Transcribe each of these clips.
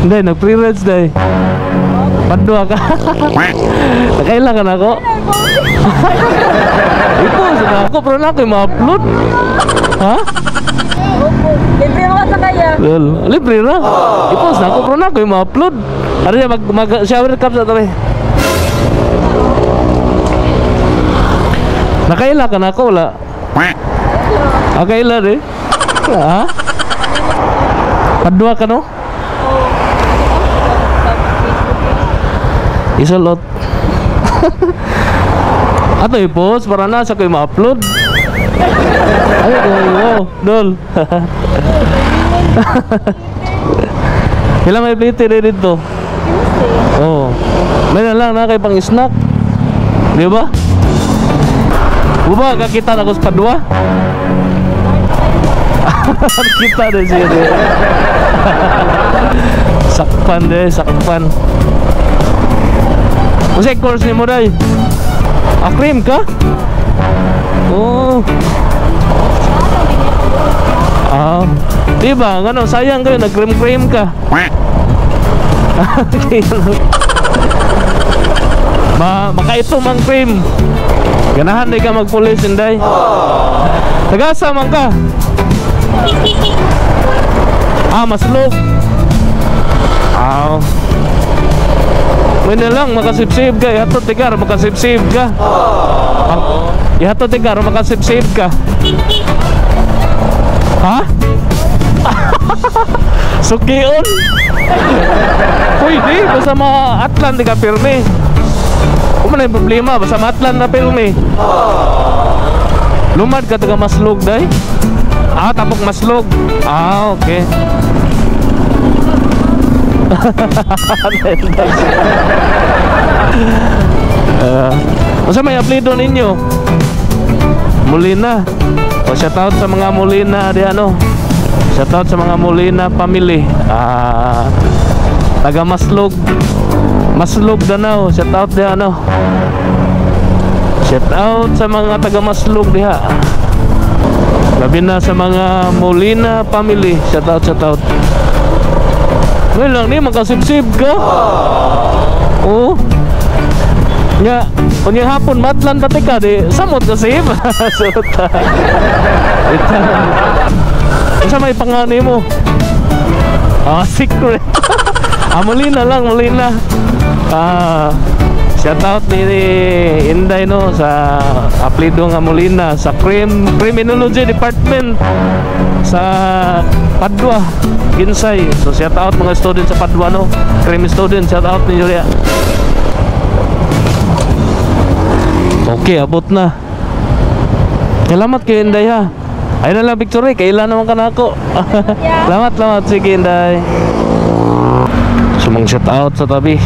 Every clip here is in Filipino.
Hindi, nag-pre-reds day. Padua ka. Nakailangan ako. Ipos na ako, pero na ako yung ma-upload. Ha? Libre mo ka sa kaya. Well, libre na. Ipos na ako, pero na ako yung ma-upload. Ano niya, mag-shower cup sa tabi. Nakailangan ako, wala. Nakailan eh. Ha? Padua ka no? Isolot. Ato i-post para nasa ko ma-upload. Ay, wow, dol. Kailan may plate rin dito? Oo. May na lang na kay pang snack. Di ba? Buba, kakita na ko sa padua. Kita deh siya deh. Sakpan deh, sakpan. Usay course ni mo day. Akrim ka? Oh. Ah, diba? Ano, sayang kayo, nag-cream ka. Maka ito mang cream. Ganahan di ka magpulis, inday. Tagasa man ka. Ah, maslog. Ah. May na lang, makasip-save ka. Ihato tigar, makasip-save ka. Ihato tigar, makasip-save ka. Ha? Sukion. Pwede, basta ma-atlan di ka pirmi. Kung man yung problema, basta ma-atlan na pirmi. Lumad ka taga maslog, day? Ah, tapok maslog. Ah, okay. Masa may apelido ninyo? Molina. O shoutout sa mga Molina di ano. Shoutout sa mga Molina family. Taga Maslog. Maslog Danau. Shoutout di ano. Shoutout sa mga taga Maslog diha. Labi na sa mga Molina family. Shoutout. Ngayon lang ni, makasip-sip ka. Oo. Nga, kung yung hapon matlan pati ka, di, samot ka sip. Suta. Ito. Isa may pangani mo. Secret. Molina lang, Molina. Shoutout ni Inday no sa apelido nga Molina sa Criminology Department sa Padua, Ginsay. So shoutout mga student sa Padua no, crime student, shoutout ninyo ya. Okay, abot na. Salamat kay Inday ha. Ayun na lang victory, kailan naman ka na ako. Salamat, sige Inday. Sumang shoutout sa tabi.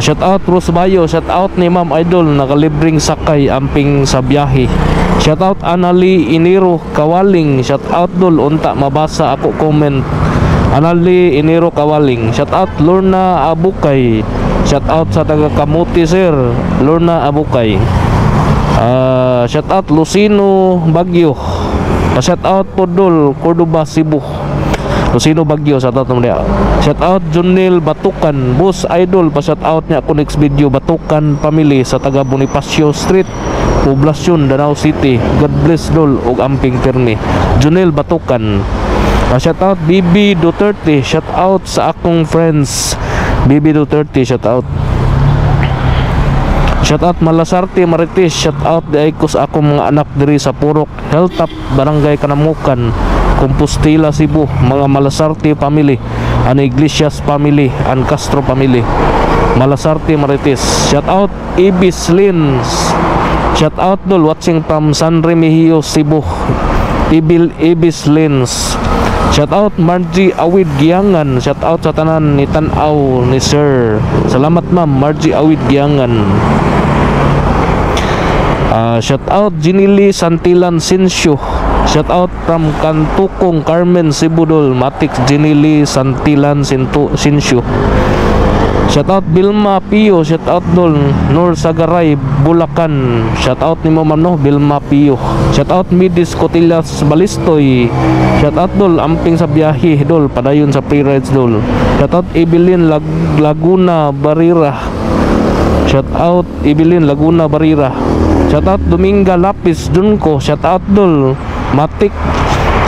Shout out Rose Bayo, shout out ni Ma'am Idol, nakalibring sakay amping sa biyahe. Shout out Anali Iniro Kawaling, shout out dul unta mabasa ako comment. Anali Iniro Kawaling, shout out Lorna Abukay, shout out sa taga Kamuti sir, Lorna Abukay. Shout out Lucino Bagyo, shout out Podol Cordoba Cebu. Lucino Bagyo, shout out naman dia. Shout out Junil Batukan, Boss Idol, pa shout out niya ako next video. Batukan family sa taga Bonifacio Street, Poblacion, Danau City. God bless dol og amping permi. Junil Batukan. Shout out Bibi Duterte, shout out sa akong friends. Bibi Duterte, shout out. Shout out Malasarte Marites, shout out di ko sa akong mga anak diri sa Purok Hilltop, Barangay Kanamukan, Compostela, Cebu, mga Malasarte family, an Iglesias family, an Castro family. Malasarte Marites, shout out Ibis Lins, shout out dol watching from San Remigio, Cebu. Ibis Lins. Shout out Margie Awid Giangan, shout out sa tanan ni Tanaw ni Sir. Salamat ma'am Margie Awid Giangan. Shout out Jinili Santilan Sinsyo, shout out from Kantukong Carmen Sibudol, Matik Jinili Santilan Sinsyo. Shout out Bilma Pio, shout out dol. Nor Sagaray, Bulacan. Shout out nimo ma'am no, Bilma Pio. Shout out Midis Cotillas Balistoy. Shout out dol, amping sa biyahe dol, padayon sa free rides dol. Shout out Evelyn Laguna Barira. Shout out Evelyn Laguna Barira. Shout out Dominga Lapis Junco. Shout out dol, Matik.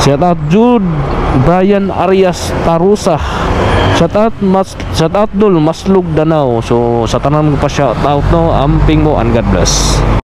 Shout out Jude Brian Arias Tarusa. Shout out dol Maslug Danau. So sa tanan mo pa shout out no, amping mo and God bless.